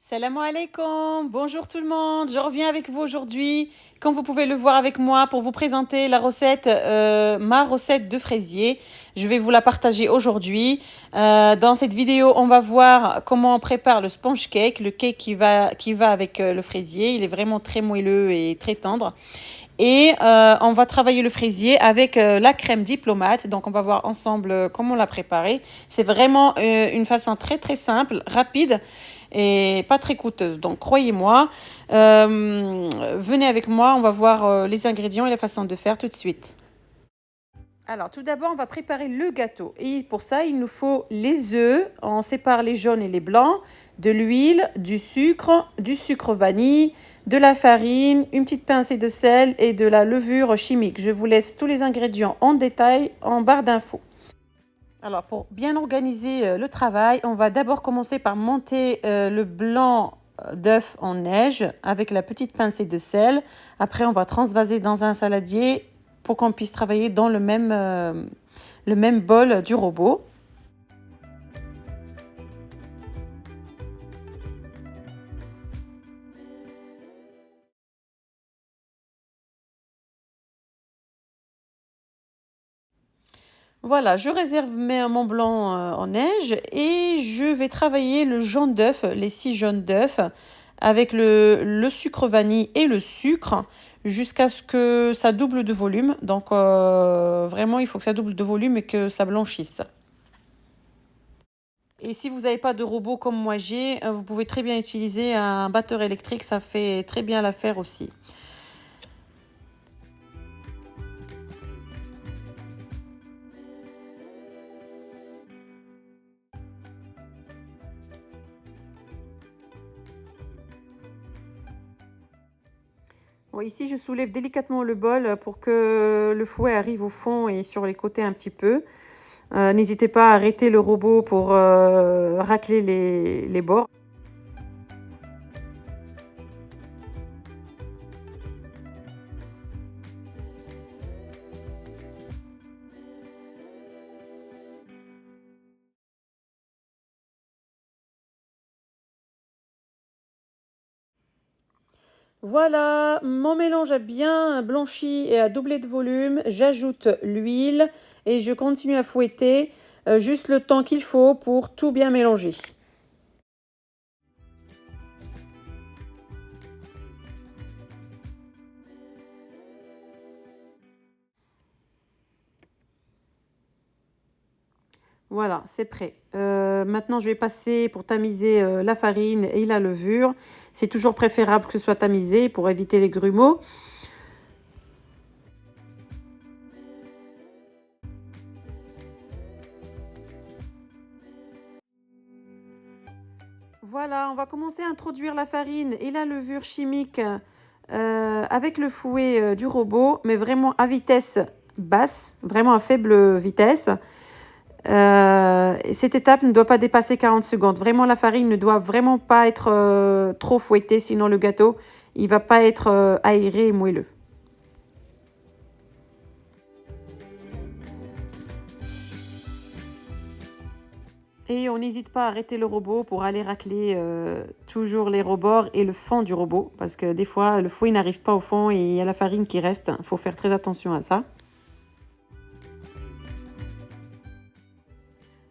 Salam alaikum, bonjour tout le monde, je reviens avec vous aujourd'hui, comme vous pouvez le voir avec moi, pour vous présenter la recette, ma recette de fraisier. Je vais vous la partager aujourd'hui. Dans cette vidéo, on va voir comment on prépare le sponge cake, le cake qui va avec le fraisier. Il est vraiment très moelleux et très tendre. Et on va travailler le fraisier avec la crème diplomate. Donc on va voir ensemble comment la préparer. C'est vraiment une façon très très simple, rapide et pas très coûteuse. Donc croyez-moi, venez avec moi, on va voir les ingrédients et la façon de faire tout de suite. Alors, tout d'abord, on va préparer le gâteau. Et pour ça, il nous faut les œufs. On sépare les jaunes et les blancs, de l'huile, du sucre vanille, de la farine, une petite pincée de sel et de la levure chimique. Je vous laisse tous les ingrédients en détail en barre d'infos. Alors, pour bien organiser le travail, on va d'abord commencer par monter le blanc d'œuf en neige avec la petite pincée de sel. Après, on va transvaser dans un saladier pour qu'on puisse travailler dans le même bol du robot. Voilà, je réserve mon blanc en neige et je vais travailler le jaune d'œuf, les 6 jaunes d'œuf, avec le sucre vanille et le sucre jusqu'à ce que ça double de volume. Donc vraiment, il faut que ça double de volume et que ça blanchisse. Et si vous n'avez pas de robot comme moi j'ai, vous pouvez très bien utiliser un batteur électrique, ça fait très bien l'affaire aussi. Bon, ici, je soulève délicatement le bol pour que le fouet arrive au fond et sur les côtés un petit peu. N'hésitez pas à arrêter le robot pour racler les bords. Voilà, mon mélange a bien blanchi et a doublé de volume. J'ajoute l'huile et je continue à fouetter juste le temps qu'il faut pour tout bien mélanger. Voilà, c'est prêt. Maintenant, je vais passer pour tamiser la farine et la levure. C'est toujours préférable que ce soit tamisé pour éviter les grumeaux. Voilà, on va commencer à introduire la farine et la levure chimique avec le fouet du robot, mais vraiment à vitesse basse, vraiment à faible vitesse. Cette étape ne doit pas dépasser 40 secondes. Vraiment, la farine ne doit vraiment pas être trop fouettée, sinon le gâteau, il va pas être aéré et moelleux. Et on n'hésite pas à arrêter le robot pour aller racler toujours les rebords et le fond du robot, parce que des fois, le fouet n'arrive pas au fond et il y a la farine qui reste. Il faut faire très attention à ça.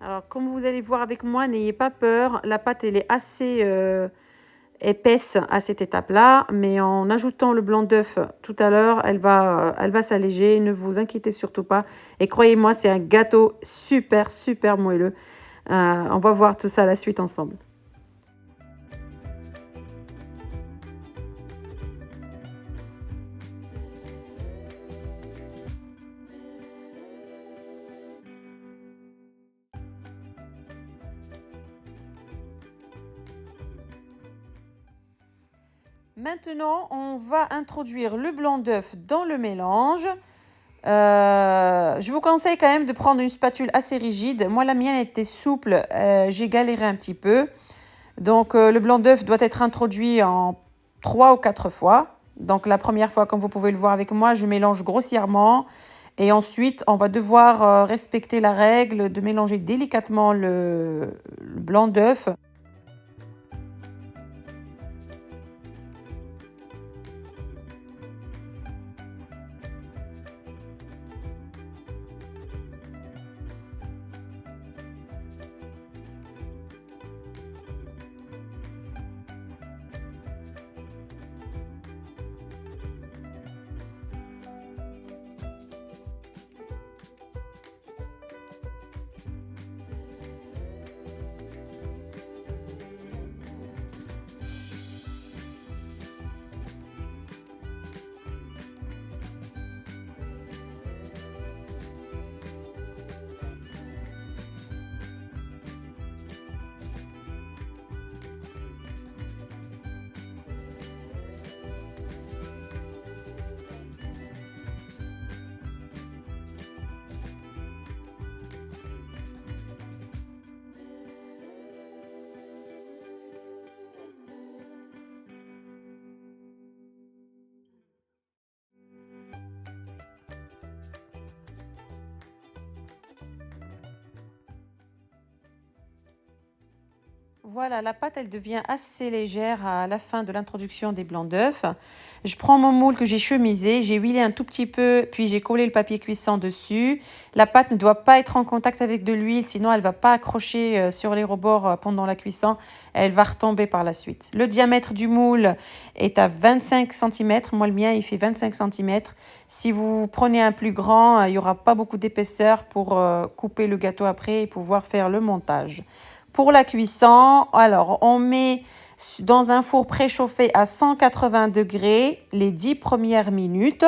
Alors, comme vous allez voir avec moi, n'ayez pas peur. La pâte, elle est assez épaisse à cette étape-là, mais en ajoutant le blanc d'œuf tout à l'heure, elle va s'alléger. Ne vous inquiétez surtout pas. Et croyez-moi, c'est un gâteau super, super moelleux. On va voir tout ça à la suite ensemble. Maintenant, on va introduire le blanc d'œuf dans le mélange. Je vous conseille quand même de prendre une spatule assez rigide. Moi, la mienne était souple. J'ai galéré un petit peu. Donc, le blanc d'œuf doit être introduit en 3 ou 4 fois. Donc, la première fois, comme vous pouvez le voir avec moi, je mélange grossièrement. Et ensuite, on va devoir respecter la règle de mélanger délicatement le blanc d'œuf. Voilà, la pâte, elle devient assez légère à la fin de l'introduction des blancs d'œufs. Je prends mon moule que j'ai chemisé, j'ai huilé un tout petit peu, puis j'ai collé le papier cuisson dessus. La pâte ne doit pas être en contact avec de l'huile, sinon elle ne va pas accrocher sur les rebords pendant la cuisson. Elle va retomber par la suite. Le diamètre du moule est à 25 cm. Moi, le mien, il fait 25 cm. Si vous prenez un plus grand, il n'y aura pas beaucoup d'épaisseur pour couper le gâteau après et pouvoir faire le montage. Pour la cuisson, alors on met dans un four préchauffé à 180 degrés les 10 premières minutes.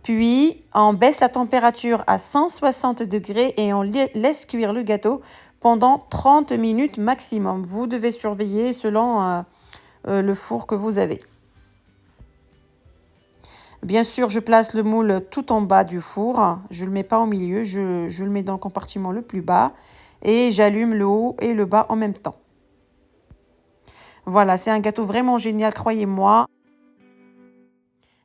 Puis on baisse la température à 160 degrés et on laisse cuire le gâteau pendant 30 minutes maximum. Vous devez surveiller selon le four que vous avez. Bien sûr, je place le moule tout en bas du four. Je ne le mets pas au milieu, je le mets dans le compartiment le plus bas. Et j'allume le haut et le bas en même temps. Voilà, c'est un gâteau vraiment génial, croyez-moi.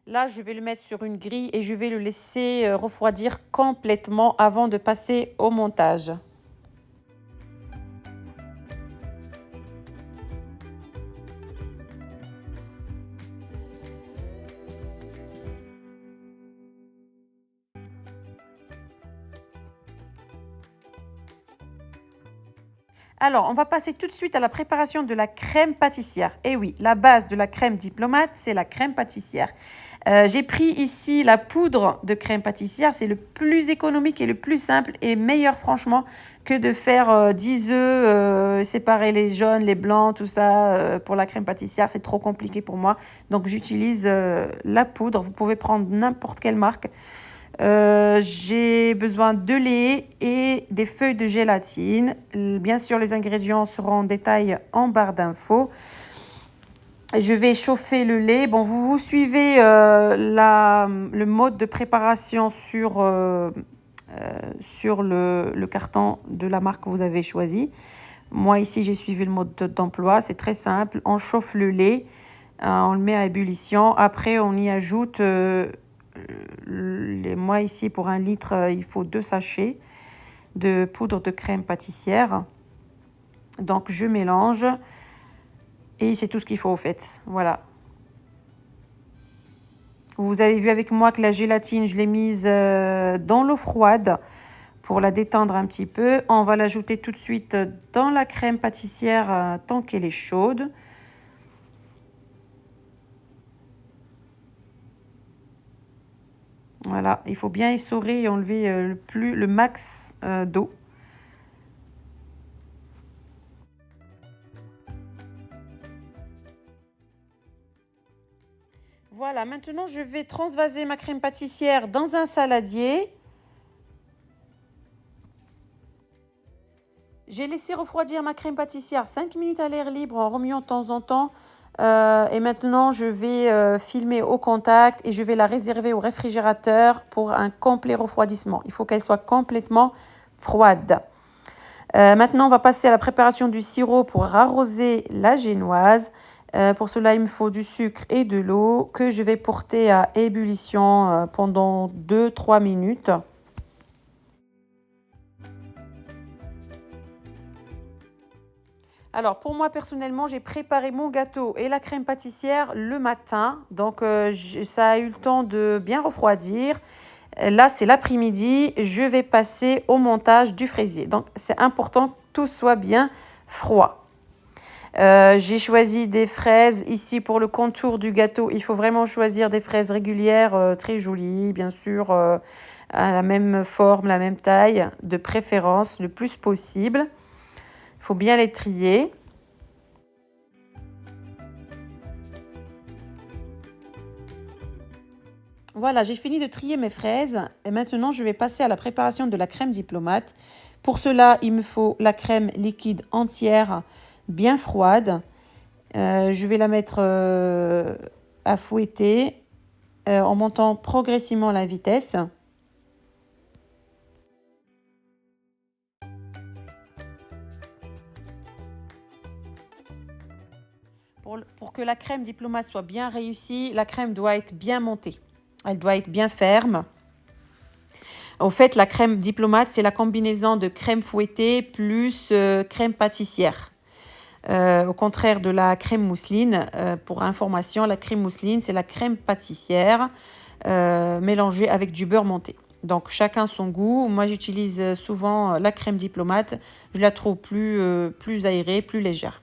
Là, je vais le mettre sur une grille et je vais le laisser refroidir complètement avant de passer au montage. Alors, on va passer tout de suite à la préparation de la crème pâtissière. Et oui, la base de la crème diplomate, c'est la crème pâtissière. J'ai pris ici la poudre de crème pâtissière. C'est le plus économique et le plus simple et meilleur, franchement, que de faire 10 œufs, séparer les jaunes, les blancs, tout ça pour la crème pâtissière. C'est trop compliqué pour moi. Donc, j'utilise la poudre. Vous pouvez prendre n'importe quelle marque. J'ai besoin de lait et des feuilles de gélatine. Bien sûr, les ingrédients seront en détail en barre d'infos. Je vais chauffer le lait. Bon, vous suivez le mode de préparation sur le carton de la marque que vous avez choisi. Moi, ici, j'ai suivi le mode d'emploi. C'est très simple. On chauffe le lait, on le met à ébullition. Après, on y ajoute... moi ici pour 1 litre, il faut 2 sachets de poudre de crème pâtissière. Donc je mélange et c'est tout ce qu'il faut au fait. Voilà. Vous avez vu avec moi que la gélatine, je l'ai mise dans l'eau froide pour la détendre un petit peu. On va l'ajouter tout de suite dans la crème pâtissière tant qu'elle est chaude. Voilà, il faut bien essorer et enlever le max d'eau. Voilà, maintenant je vais transvaser ma crème pâtissière dans un saladier. J'ai laissé refroidir ma crème pâtissière 5 minutes à l'air libre en remuant de temps en temps. Et maintenant, je vais filmer au contact et je vais la réserver au réfrigérateur pour un complet refroidissement. Il faut qu'elle soit complètement froide. Maintenant, on va passer à la préparation du sirop pour arroser la génoise. Pour cela, il me faut du sucre et de l'eau que je vais porter à ébullition pendant 2-3 minutes. Alors, pour moi, personnellement, j'ai préparé mon gâteau et la crème pâtissière le matin. Donc, ça a eu le temps de bien refroidir. Là, c'est l'après-midi. Je vais passer au montage du fraisier. Donc, c'est important que tout soit bien froid. J'ai choisi des fraises. Ici, pour le contour du gâteau, il faut vraiment choisir des fraises régulières, très jolies, bien sûr, à la même forme, la même taille, de préférence, le plus possible. Il faut bien les trier. Voilà, j'ai fini de trier mes fraises et maintenant je vais passer à la préparation de la crème diplomate. Pour cela, il me faut la crème liquide entière, bien froide. Je vais la mettre à fouetter en montant progressivement la vitesse. Pour que la crème diplomate soit bien réussie, la crème doit être bien montée. Elle doit être bien ferme. En fait, la crème diplomate, c'est la combinaison de crème fouettée plus crème pâtissière. Au contraire de la crème mousseline. Pour information, la crème mousseline, c'est la crème pâtissière mélangée avec du beurre monté. Donc chacun son goût. Moi j'utilise souvent la crème diplomate. Je la trouve plus aérée, plus légère.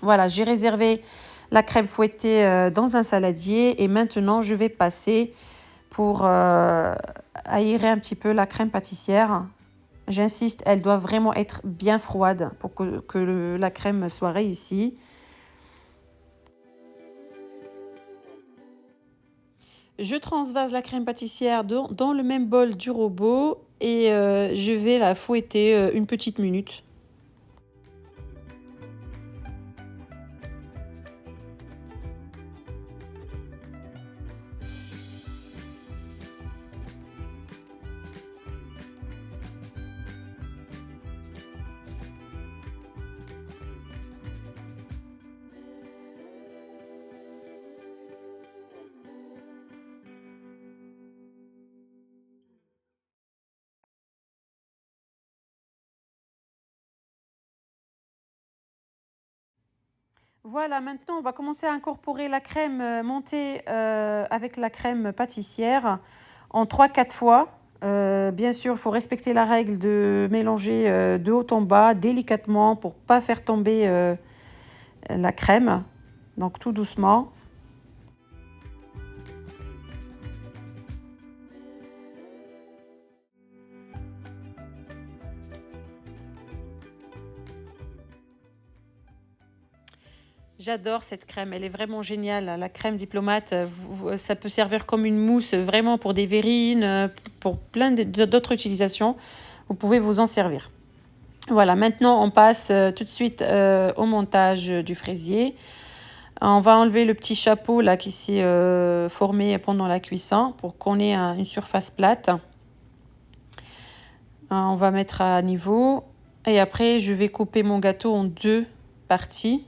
Voilà, j'ai réservé la crème fouettée dans un saladier et maintenant je vais passer pour aérer un petit peu la crème pâtissière. J'insiste, elle doit vraiment être bien froide pour que la crème soit réussie. Je transvase la crème pâtissière dans le même bol du robot et je vais la fouetter une petite minute. Voilà, maintenant on va commencer à incorporer la crème montée avec la crème pâtissière en 3 4 fois. Bien sûr, il faut respecter la règle de mélanger de haut en bas délicatement pour ne pas faire tomber la crème. Donc tout doucement. J'adore cette crème, elle est vraiment géniale. La crème diplomate, ça peut servir comme une mousse vraiment pour des verrines, pour plein d'autres utilisations. Vous pouvez vous en servir. Voilà, maintenant on passe tout de suite au montage du fraisier. On va enlever le petit chapeau là qui s'est formé pendant la cuisson pour qu'on ait une surface plate. On va mettre à niveau et après je vais couper mon gâteau en 2 parties.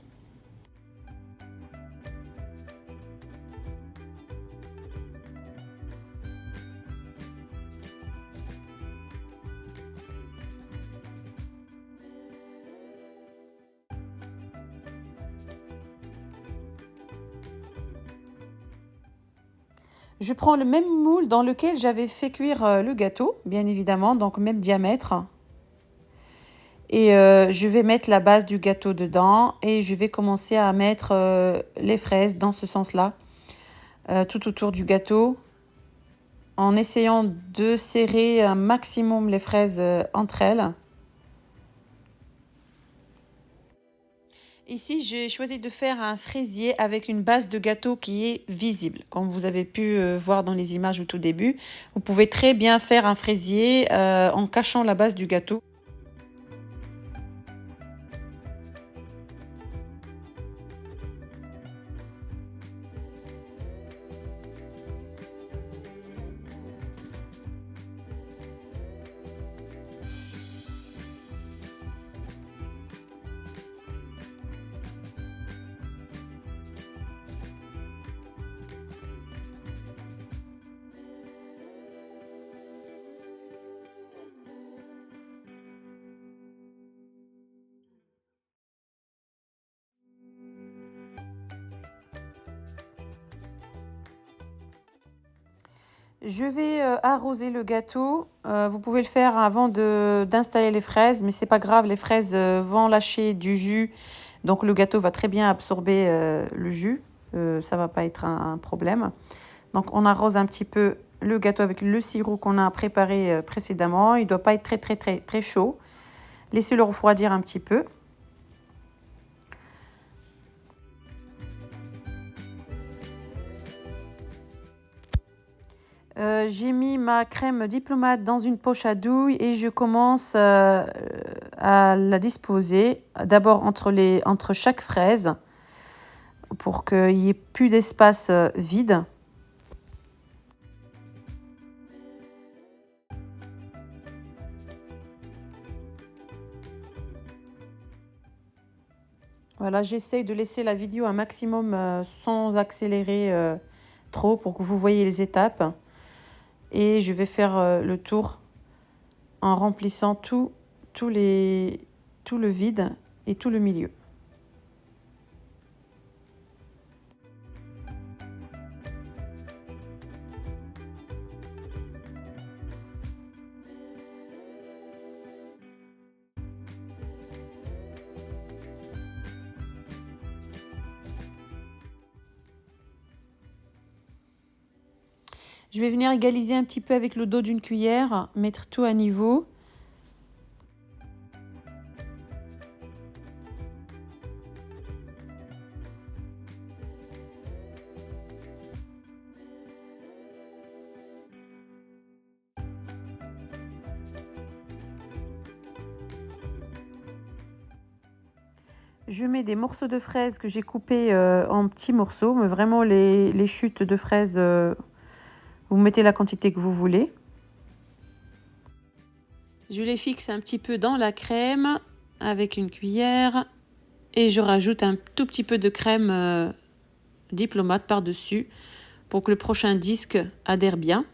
Je prends le même moule dans lequel j'avais fait cuire le gâteau, bien évidemment, donc même diamètre. Et je vais mettre la base du gâteau dedans et je vais commencer à mettre les fraises dans ce sens-là, tout autour du gâteau, en essayant de serrer un maximum les fraises entre elles. Ici, j'ai choisi de faire un fraisier avec une base de gâteau qui est visible. Comme vous avez pu voir dans les images au tout début, vous pouvez très bien faire un fraisier en cachant la base du gâteau. Je vais arroser le gâteau. Vous pouvez le faire avant d'installer les fraises, mais c'est pas grave, les fraises vont lâcher du jus. Donc le gâteau va très bien absorber le jus. Ça va pas être un problème. Donc on arrose un petit peu le gâteau avec le sirop qu'on a préparé précédemment. Il ne doit pas être très chaud. Laissez-le refroidir un petit peu. J'ai mis ma crème diplomate dans une poche à douille et je commence à la disposer d'abord entre chaque fraise pour qu'il n'y ait plus d'espace vide. Voilà, j'essaye de laisser la vidéo un maximum sans accélérer trop pour que vous voyez les étapes. Et je vais faire le tour en remplissant tout le vide et tout le milieu. Je vais venir égaliser un petit peu avec le dos d'une cuillère, mettre tout à niveau. Je mets des morceaux de fraises que j'ai coupés en petits morceaux, mais vraiment les chutes de fraises, vous mettez la quantité que vous voulez. Je les fixe un petit peu dans la crème avec une cuillère et je rajoute un tout petit peu de crème diplomate par-dessus pour que le prochain disque adhère bien.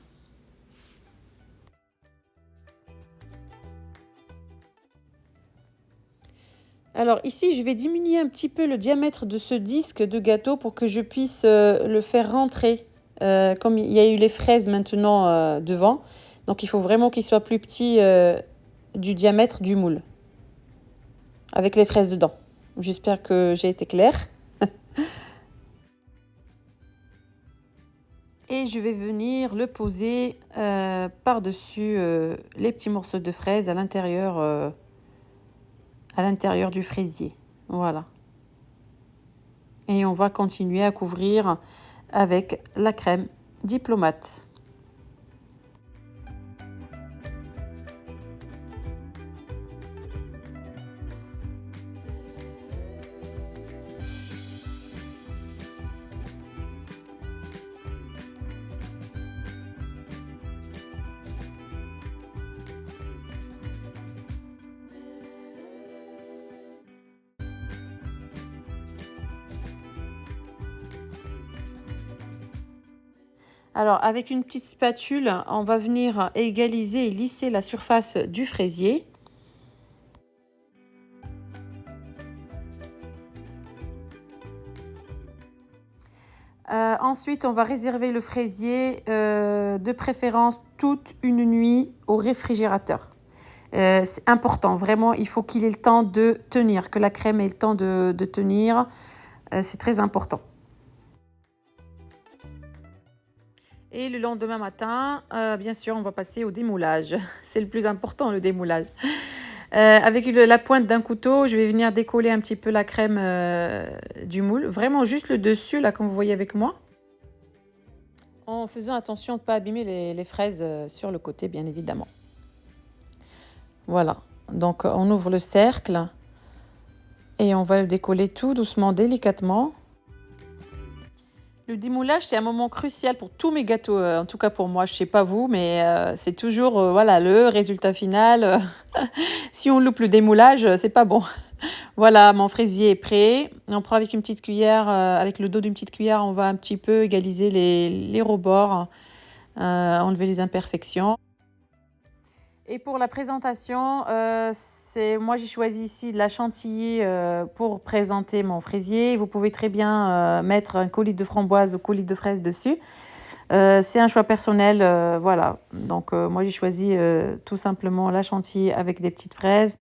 Alors ici, je vais diminuer un petit peu le diamètre de ce disque de gâteau pour que je puisse le faire rentrer. Comme il y a eu les fraises maintenant devant, donc il faut vraiment qu'il soit plus petit du diamètre du moule, avec les fraises dedans. J'espère que j'ai été claire. Et je vais venir le poser par-dessus les petits morceaux de fraises à l'intérieur du fraisier. Voilà. Et on va continuer à couvrir avec la crème diplomate. Alors, avec une petite spatule, on va venir égaliser et lisser la surface du fraisier. Ensuite, on va réserver le fraisier, de préférence toute une nuit au réfrigérateur. C'est important, vraiment, il faut qu'il ait le temps de tenir, que la crème ait le temps de tenir. C'est très important. Et le lendemain matin, bien sûr, on va passer au démoulage. C'est le plus important, le démoulage. Avec la pointe d'un couteau, je vais venir décoller un petit peu la crème du moule. Vraiment juste le dessus, là, comme vous voyez avec moi. En faisant attention de ne pas abîmer les fraises sur le côté, bien évidemment. Voilà. Donc, on ouvre le cercle et on va le décoller tout doucement, délicatement. Le démoulage, c'est un moment crucial pour tous mes gâteaux, en tout cas pour moi, je ne sais pas vous, mais c'est toujours voilà, le résultat final. Si on loupe le démoulage, c'est pas bon. Voilà, mon fraisier est prêt. On prend avec une petite cuillère, avec le dos d'une petite cuillère, on va un petit peu égaliser les rebords, enlever les imperfections. Et pour la présentation, moi j'ai choisi ici de la chantilly pour présenter mon fraisier. Vous pouvez très bien mettre un coulis de framboise ou coulis de fraise dessus. C'est un choix personnel, voilà. Donc moi j'ai choisi tout simplement la chantilly avec des petites fraises.